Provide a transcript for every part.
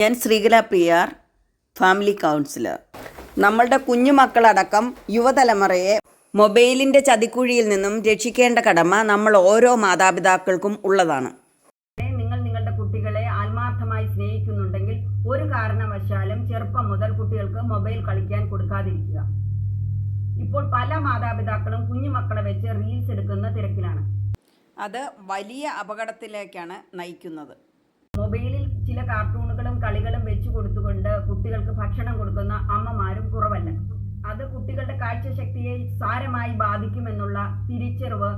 ഞാൻ Sreekala PR, family councillor. നമ്മളുടെ കുഞ്ഞുമക്കളടക്കം യുവതലമുറയെ മൊബൈലിൻ്റെ ചതിക്കുഴിയിൽ നിന്നും രക്ഷിക്കേണ്ട കടമ നമ്മൾ ഓരോ മാതാപിതാക്കൾക്കും ഉള്ളതാണ്. നിങ്ങൾ നിങ്ങളുടെ കുട്ടികളെ ആത്മാർത്ഥമായി സ്നേഹിക്കുന്നുണ്ടെങ്കിൽ ഒരു കാരണവശാലും ചെറുപ്പം മുതൽ കുട്ടികൾക്ക് മൊബൈൽ കളിക്കാൻ കൊടുക്കാതിരിക്കുക. ഇപ്പോൾ പല മാതാപിതാക്കളും കുഞ്ഞുമക്കളെ വെച്ച് റീൽസ് എടുക്കുന്ന തിരക്കിലാണ്. അത് വലിയ അപകടത്തിലേക്കാണ് നയിക്കുന്നത്. മൊബൈലിൽ ചില കാർട്ടൂണുകളും കളികളും വെച്ചു കൊടുത്തുകൊണ്ട് കുട്ടികൾക്ക് ഭക്ഷണം കൊടുക്കുന്ന അമ്മമാരും കുറവല്ല. അത് കുട്ടികളുടെ കാഴ്ചശക്തിയെ സാരമായി ബാധിക്കുമെന്നുള്ള തിരിച്ചറിവ്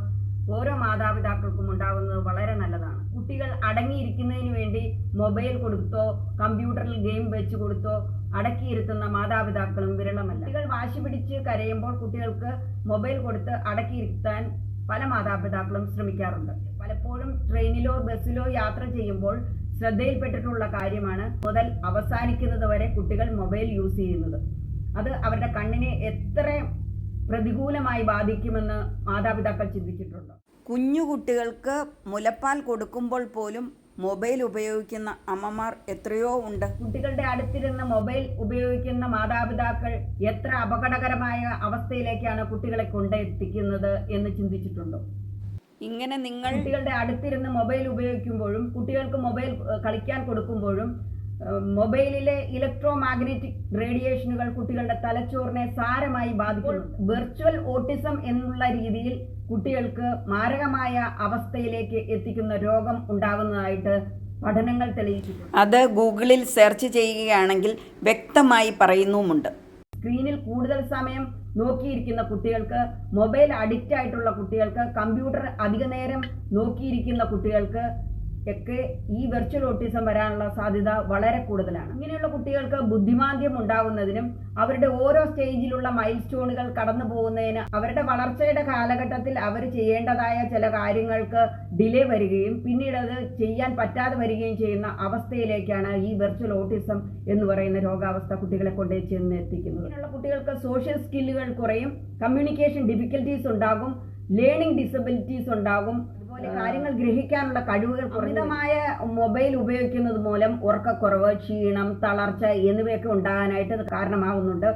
ഓരോ മാതാപിതാക്കൾക്കും ഉണ്ടാകുന്നത് വളരെ നല്ലതാണ്. കുട്ടികൾ അടങ്ങിയിരിക്കുന്നതിന് വേണ്ടി മൊബൈൽ കൊടുത്തോ കമ്പ്യൂട്ടറിൽ ഗെയിം വെച്ച് കൊടുത്തോ അടക്കിയിരുത്തുന്ന മാതാപിതാക്കളും വിരളമല്ല. കുട്ടികൾ വാശി പിടിച്ച് കരയുമ്പോൾ കുട്ടികൾക്ക് മൊബൈൽ കൊടുത്ത് അടക്കിയിരുത്താൻ പല മാതാപിതാക്കളും ശ്രമിക്കാറുണ്ട്. പലപ്പോഴും ട്രെയിനിലോ ബസ്സിലോ യാത്ര ചെയ്യുമ്പോൾ ശ്രദ്ധയിൽപ്പെട്ടിട്ടുള്ള കാര്യമാണ് മുതൽ അവസാനിക്കുന്നത് വരെ കുട്ടികൾ മൊബൈൽ യൂസ് ചെയ്യുന്നത്. അത് അവരുടെ കണ്ണിനെ എത്ര പ്രതികൂലമായി ബാധിക്കുമെന്ന് മാതാപിതാക്കൾ ചിന്തിച്ചിട്ടുണ്ടോ? കുഞ്ഞു കുട്ടികൾക്ക് മുലപ്പാൽ കൊടുക്കുമ്പോൾ പോലും മൊബൈൽ ഉപയോഗിക്കുന്ന അമ്മമാർ എത്രയോ ഉണ്ട്. കുട്ടികളുടെ അടുത്തിരുന്ന് മൊബൈൽ ഉപയോഗിക്കുന്ന മാതാപിതാക്കൾ എത്ര അപകടകരമായ അവസ്ഥയിലേക്കാണ് കുട്ടികളെ കൊണ്ടെത്തിക്കുന്നത് എന്ന് ചിന്തിച്ചിട്ടുണ്ടോ? ഇങ്ങനെ നിങ്ങൾ കുട്ടികളുടെ അടുത്തിരുന്ന് മൊബൈൽ ഉപയോഗിക്കുമ്പോഴും കുട്ടികൾക്ക് മൊബൈൽ കളിക്കാൻ കൊടുക്കുമ്പോഴും മൊബൈലിലെ ഇലക്ട്രോ മാഗ്നറ്റിക് റേഡിയേഷനുകൾ കുട്ടികളുടെ തലച്ചോറിനെ സാരമായി ബാധിക്കുന്നു. വെർച്വൽ ഓട്ടിസം എന്നുള്ള രീതിയിൽ കുട്ടികൾക്ക് മാരകമായ അവസ്ഥയിലേക്ക് എത്തിക്കുന്ന രോഗം ഉണ്ടാകുന്നതായിട്ട് പഠനങ്ങൾ തെളിയിച്ചിട്ടുണ്ട്. അത് ഗൂഗിളിൽ സെർച്ച് ചെയ്യുകയാണെങ്കിൽ വ്യക്തമായി പറയുന്നുമുണ്ട്. സ്ക്രീനിൽ കൂടുതൽ സമയം നോക്കിയിരിക്കുന്ന കുട്ടികൾക്ക്, മൊബൈൽ അഡിക്റ്റ് ആയിട്ടുള്ള കുട്ടികൾക്ക്, കമ്പ്യൂട്ടർ അധിക നേരം നോക്കിയിരിക്കുന്ന കുട്ടികൾക്ക് ഒക്കെ ഈ വെർച്വൽ ഓട്ടിസം വരാനുള്ള സാധ്യത വളരെ കൂടുതലാണ്. ഇങ്ങനെയുള്ള കുട്ടികൾക്ക് ബുദ്ധിമാന്ദ്യം ഉണ്ടാകുന്നതിനും അവരുടെ ഓരോ സ്റ്റേജിലുള്ള മൈൽ സ്റ്റോണുകൾ കടന്നു പോകുന്നതിന് അവരുടെ വളർച്ചയുടെ കാലഘട്ടത്തിൽ അവർ ചെയ്യേണ്ടതായ ചില കാര്യങ്ങൾക്ക് ഡിലേ വരികയും പിന്നീട് അത് ചെയ്യാൻ പറ്റാതെ വരികയും ചെയ്യുന്ന അവസ്ഥയിലേക്കാണ് ഈ വെർച്വൽ ഓട്ടിസം എന്ന് പറയുന്ന രോഗാവസ്ഥ കുട്ടികളെ കൊണ്ട് ചെന്ന് എത്തിക്കുന്നത്. ഇങ്ങനെയുള്ള കുട്ടികൾക്ക് സോഷ്യൽ സ്കില്ലുകൾ കുറയും, കമ്മ്യൂണിക്കേഷൻ ഡിഫിക്കൽറ്റീസ് ഉണ്ടാകും, ലേണിംഗ് ഡിസബിലിറ്റീസ് ഉണ്ടാകും. അതുപോലെ കാര്യങ്ങൾ ഗ്രഹിക്കാനുള്ള കഴിവുകൾ കുറഞ്ഞമായ മൊബൈൽ ഉപയോഗിക്കുന്നത് മൂലം ഉറക്കക്കുറവ്, ക്ഷീണം, തളർച്ച എന്നിവയൊക്കെ ഉണ്ടാകാനായിട്ട് കാരണമാകുന്നുണ്ട്.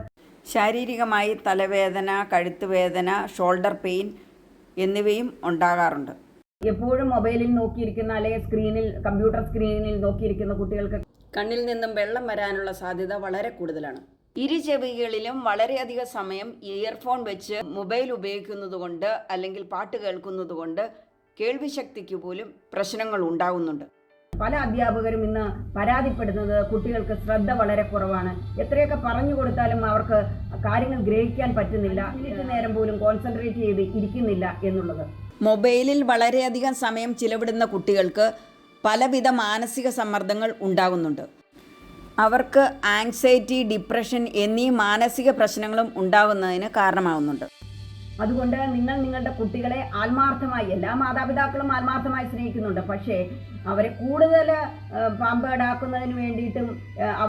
ശാരീരികമായി തലവേദന, കഴുത്തുവേദന, ഷോൾഡർ പെയിൻ എന്നിവയും ഉണ്ടാകാറുണ്ട്. എപ്പോഴും മൊബൈലിൽ നോക്കിയിരിക്കുന്ന അല്ലെങ്കിൽ കമ്പ്യൂട്ടർ സ്ക്രീനിൽ നോക്കിയിരിക്കുന്ന കുട്ടികൾക്ക് കണ്ണിൽ നിന്നും വെള്ളം വരാനുള്ള സാധ്യത വളരെ കൂടുതലാണ്. ഇരു ചെവികളിലും വളരെയധികം സമയം ഇയർഫോൺ വെച്ച് മൊബൈൽ ഉപയോഗിക്കുന്നത് കൊണ്ട് അല്ലെങ്കിൽ പാട്ട് കേൾക്കുന്നത് കൊണ്ട് കേൾവിശക്തിക്ക് പോലും പ്രശ്നങ്ങൾ ഉണ്ടാകുന്നുണ്ട്. പല അധ്യാപകരും ഇന്ന് പരാതിപ്പെടുന്നത് കുട്ടികൾക്ക് ശ്രദ്ധ വളരെ കുറവാണ്. എത്രയൊക്കെ പറഞ്ഞു കൊടുത്താലും അവർക്ക് കാര്യങ്ങൾ ഗ്രഹിക്കാൻ പറ്റുന്നില്ല, നേരം പോലും കോൺസെൻട്രേറ്റ് ചെയ്ത് ഇരിക്കുന്നില്ല എന്നുള്ളത്. മൊബൈലിൽ വളരെയധികം സമയം ചിലവിടുന്ന കുട്ടികൾക്ക് പലവിധ മാനസിക സമ്മർദ്ദങ്ങൾ ഉണ്ടാകുന്നുണ്ട്. അവർക്ക് ആങ്സൈറ്റി, ഡിപ്രഷൻ എന്നീ മാനസിക പ്രശ്നങ്ങളും ഉണ്ടാകുന്നതിന് കാരണമാകുന്നുണ്ട്. അതുകൊണ്ട് നിങ്ങൾ നിങ്ങളുടെ കുട്ടികളെ ആത്മാർത്ഥമായി, എല്ലാ മാതാപിതാക്കളും ആത്മാർത്ഥമായി സ്നേഹിക്കുന്നുണ്ട്, പക്ഷേ അവരെ കൂടുതൽ പാമ്പേഡാക്കുന്നതിന് വേണ്ടിയിട്ടും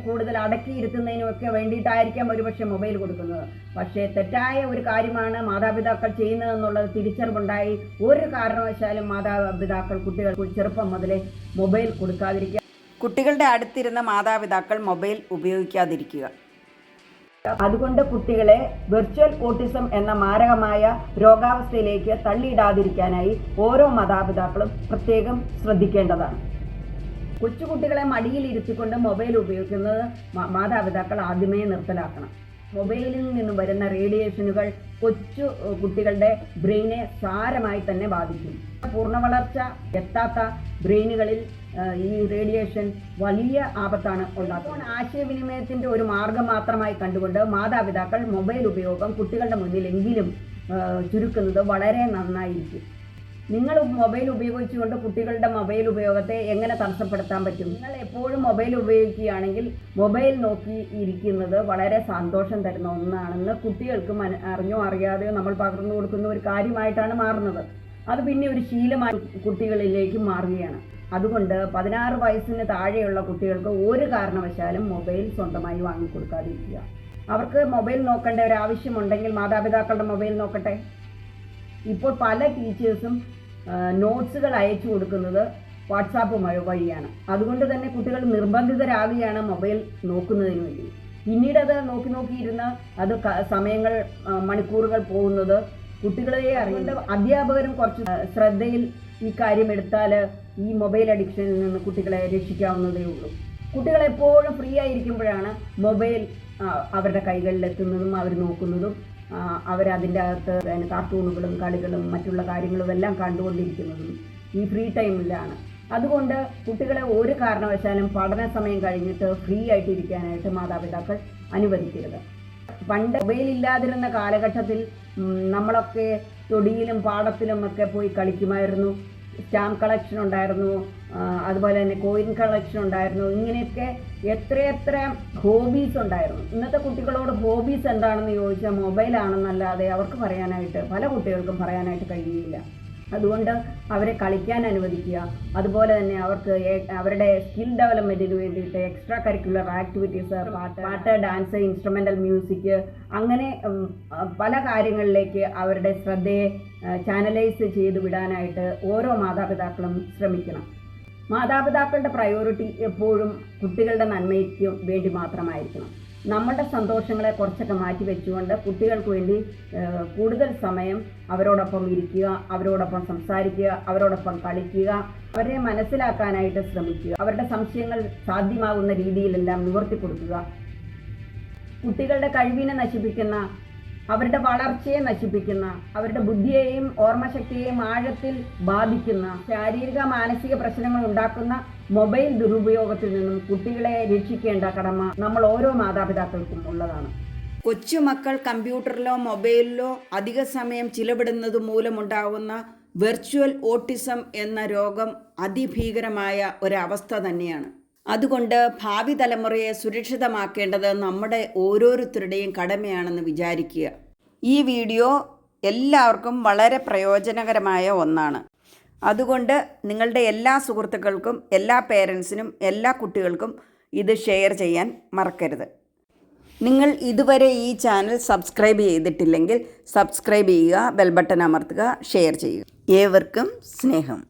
കൂടുതൽ അടക്കിയിരുത്തുന്നതിനും ഒക്കെ വേണ്ടിയിട്ടായിരിക്കാം ഒരുപക്ഷെ മൊബൈൽ കൊടുക്കുന്നത്. പക്ഷേ തെറ്റായ ഒരു കാര്യമാണ് മാതാപിതാക്കൾ ചെയ്യുന്നതെന്നുള്ളത് തിരിച്ചറിവുണ്ടായി ഒരു കാരണവശാലും മാതാപിതാക്കൾ കുട്ടികൾക്ക് ചെറുപ്പം മുതലേ മൊബൈൽ കൊടുക്കാതിരിക്കുക. കുട്ടികളുടെ അടുത്തിരുന്ന മാതാപിതാക്കൾ മൊബൈൽ ഉപയോഗിക്കാതിരിക്കുക. അതുകൊണ്ട് കുട്ടികളെ വെർച്വൽ ഓട്ടിസം എന്ന മാരകമായ രോഗാവസ്ഥയിലേക്ക് തള്ളിയിടാതിരിക്കാനായി ഓരോ മാതാപിതാക്കളും പ്രത്യേകം ശ്രദ്ധിക്കേണ്ടതാണ്. കൊച്ചുകുട്ടികളെ മടിയിൽ ഇരുത്തിക്കൊണ്ട് മൊബൈൽ ഉപയോഗിക്കുന്നത് മാതാപിതാക്കൾ ആദ്യമേ നിർത്തലാക്കണം. മൊബൈലിൽ നിന്നും വരുന്ന റേഡിയേഷനുകൾ കൊച്ചു കുട്ടികളുടെ ബ്രെയിനെ സാരമായി തന്നെ ബാധിക്കും. പൂർണ്ണവളർച്ച എത്താത്ത ബ്രെയിനുകളിൽ ഈ റേഡിയേഷൻ വലിയ ആപത്താണ് ഉണ്ടാക്കുന്നത്. ആശയവിനിമയത്തിൻ്റെ ഒരു മാർഗം മാത്രമായി കണ്ടുകൊണ്ട് മാതാപിതാക്കൾ മൊബൈൽ ഉപയോഗം കുട്ടികളുടെ മുന്നിലെങ്കിലും ചുരുക്കുന്നത് വളരെ നന്നായിരിക്കും. നിങ്ങൾ മൊബൈൽ ഉപയോഗിച്ചുകൊണ്ട് കുട്ടികളുടെ മൊബൈൽ ഉപയോഗത്തെ എങ്ങനെ തടസ്സപ്പെടുത്താൻ പറ്റും? നിങ്ങൾ എപ്പോഴും മൊബൈൽ ഉപയോഗിക്കുകയാണെങ്കിൽ മൊബൈൽ നോക്കി ഇരിക്കുന്നത് വളരെ സന്തോഷം തരുന്ന ഒന്നാണെന്ന് കുട്ടികൾക്ക് അറിഞ്ഞോ അറിയാതെയോ നമ്മൾ പകർന്നു കൊടുക്കുന്ന ഒരു കാര്യമായിട്ടാണ് മാറുന്നത്. അത് പിന്നെ ഒരു ശീലമായി കുട്ടികളിലേക്ക് മാറുകയാണ്. അതുകൊണ്ട് 16 വയസ്സിന് താഴെയുള്ള കുട്ടികൾക്ക് ഒരു കാരണവശാലും മൊബൈൽ സ്വന്തമായി വാങ്ങിക്കൊടുക്കാതിരിക്കുക. അവർക്ക് മൊബൈൽ നോക്കേണ്ട ഒരു ആവശ്യമുണ്ടെങ്കിൽ മാതാപിതാക്കളുടെ മൊബൈൽ നോക്കട്ടെ. ഇപ്പോൾ പല ടീച്ചേഴ്സും നോട്ട്സുകൾ അയച്ചു കൊടുക്കുന്നത് വാട്സാപ്പ് വഴിയാണ്. അതുകൊണ്ട് തന്നെ കുട്ടികൾ നിർബന്ധിതരാകുകയാണ് മൊബൈൽ നോക്കുന്നതിന് വേണ്ടി. പിന്നീട് അത് നോക്കിയിരുന്ന് അത് സമയങ്ങൾ മണിക്കൂറുകൾ പോകുന്നത് കുട്ടികളെ അറിയേണ്ട അധ്യാപകരും കുറച്ച് ശ്രദ്ധയിൽ ഈ കാര്യം എടുത്താൽ ഈ മൊബൈൽ അഡിക്ഷനിൽ നിന്ന് കുട്ടികളെ രക്ഷിക്കാവുന്നതേ ഉള്ളൂ. കുട്ടികൾ എപ്പോഴും ഫ്രീ ആയിരിക്കുമ്പോഴാണ് മൊബൈൽ അവരുടെ കൈകളിലെത്തുന്നതും അവർ നോക്കുന്നതും അവരതിൻ്റെ അകത്ത് കാർട്ടൂണുകളും കളികളും മറ്റുള്ള കാര്യങ്ങളും എല്ലാം കണ്ടുകൊണ്ടിരിക്കുന്നതും ഈ ഫ്രീ ടൈമിലാണ്. അതുകൊണ്ട് കുട്ടികളെ ഒരു കാരണവശാലും പഠന സമയം കഴിഞ്ഞിട്ട് ഫ്രീ ആയിട്ടിരിക്കാനായിട്ട് മാതാപിതാക്കൾ അനുവദിക്കരുത്. പണ്ട് മൊബൈൽ ഇല്ലാതിരുന്ന കാലഘട്ടത്തിൽ നമ്മളൊക്കെ തൊടിയിലും പാടത്തിലും ഒക്കെ പോയി കളിക്കുമായിരുന്നു. സ്റ്റാമ്പ് കളക്ഷൻ ഉണ്ടായിരുന്നു, അതുപോലെ തന്നെ കോയിൻ കളക്ഷൻ ഉണ്ടായിരുന്നു. ഇങ്ങനെയൊക്കെ എത്രയെത്ര ഹോബീസ് ഉണ്ടായിരുന്നു. ഇന്നത്തെ കുട്ടികളോട് ഹോബീസ് എന്താണെന്ന് ചോദിച്ചാൽ മൊബൈലാണെന്നല്ലാതെ അവർക്ക് പല കുട്ടികൾക്കും പറയാനായിട്ട് കഴിയില്ല. അതുകൊണ്ട് അവരെ കളിക്കാൻ അനുവദിക്കുക. അതുപോലെ തന്നെ അവർക്ക് അവരുടെ സ്കിൽ ഡെവലപ്മെൻറ്റിന് വേണ്ടിയിട്ട് എക്സ്ട്രാ കരിക്കുലർ ആക്ടിവിറ്റീസ്, പാട്ട്, ഡാൻസ്, ഇൻസ്ട്രുമെൻ്റൽ മ്യൂസിക്, അങ്ങനെ പല കാര്യങ്ങളിലേക്ക് അവരുടെ ശ്രദ്ധയെ ചാനലൈസ് ചെയ്ത് വിടാനായിട്ട് ഓരോ മാതാപിതാക്കളും ശ്രമിക്കണം. മാതാപിതാക്കളുടെ പ്രയോറിറ്റി എപ്പോഴും കുട്ടികളുടെ നന്മയ്ക്ക് വേണ്ടി മാത്രമായിരിക്കണം. നമ്മളുടെ സന്തോഷങ്ങളെ കുറച്ചൊക്കെ മാറ്റി വെച്ചുകൊണ്ട് കുട്ടികൾക്ക് വേണ്ടി കൂടുതൽ സമയം അവരോടൊപ്പം ഇരിക്കുക, അവരോടൊപ്പം സംസാരിക്കുക, അവരോടൊപ്പം കളിക്കുക, അവരെ മനസ്സിലാക്കാനായിട്ട് ശ്രമിക്കുക, അവരുടെ സംശയങ്ങൾ സാധ്യമാകുന്ന രീതിയിലെല്ലാം നിവർത്തി കൊടുക്കുക. കുട്ടികളുടെ കഴിവിനെ നശിപ്പിക്കുന്ന, അവരുടെ വളർച്ചയെ നശിപ്പിക്കുന്ന, അവരുടെ ബുദ്ധിയെയും ഓർമ്മശക്തിയെയും ആഴത്തിൽ ബാധിക്കുന്ന, ശാരീരിക മാനസിക പ്രശ്നങ്ങൾ ഉണ്ടാക്കുന്ന മൊബൈൽ ദുരുപയോഗത്തിൽ നിന്നും കുട്ടികളെ രക്ഷിക്കേണ്ട കടമ നമ്മൾ ഓരോ മാതാപിതാക്കൾക്കും ഉള്ളതാണ്. കൊച്ചുമക്കൾ കമ്പ്യൂട്ടറിലോ മൊബൈലിലോ അധിക സമയം ചിലവിടുന്നത് മൂലമുണ്ടാകുന്ന വെർച്വൽ ഓട്ടിസം എന്ന രോഗം അതിഭീകരമായ ഒരവസ്ഥ തന്നെയാണ്. അതുകൊണ്ട് ഭാവി തലമുറയെ സുരക്ഷിതമാക്കേണ്ടത് നമ്മുടെ ഓരോരുത്തരുടെയും കടമയാണെന്ന് വിചാരിക്കുക. ഈ വീഡിയോ എല്ലാവർക്കും വളരെ പ്രയോജനകരമായ ഒന്നാണ്. അതുകൊണ്ട് നിങ്ങളുടെ എല്ലാ സുഹൃത്തുക്കൾക്കും, എല്ലാ പേരൻസിനും, എല്ലാ കുട്ടികൾക്കും ഇത് ഷെയർ ചെയ്യാൻ മറക്കരുത്. നിങ്ങൾ ഇതുവരെ ഈ ചാനൽ സബ്സ്ക്രൈബ് ചെയ്തിട്ടില്ലെങ്കിൽ സബ്സ്ക്രൈബ് ചെയ്യുക, ബെൽ ബട്ടൺ അമർത്തുക, ഷെയർ ചെയ്യുക. ഏവർക്കും സ്നേഹം.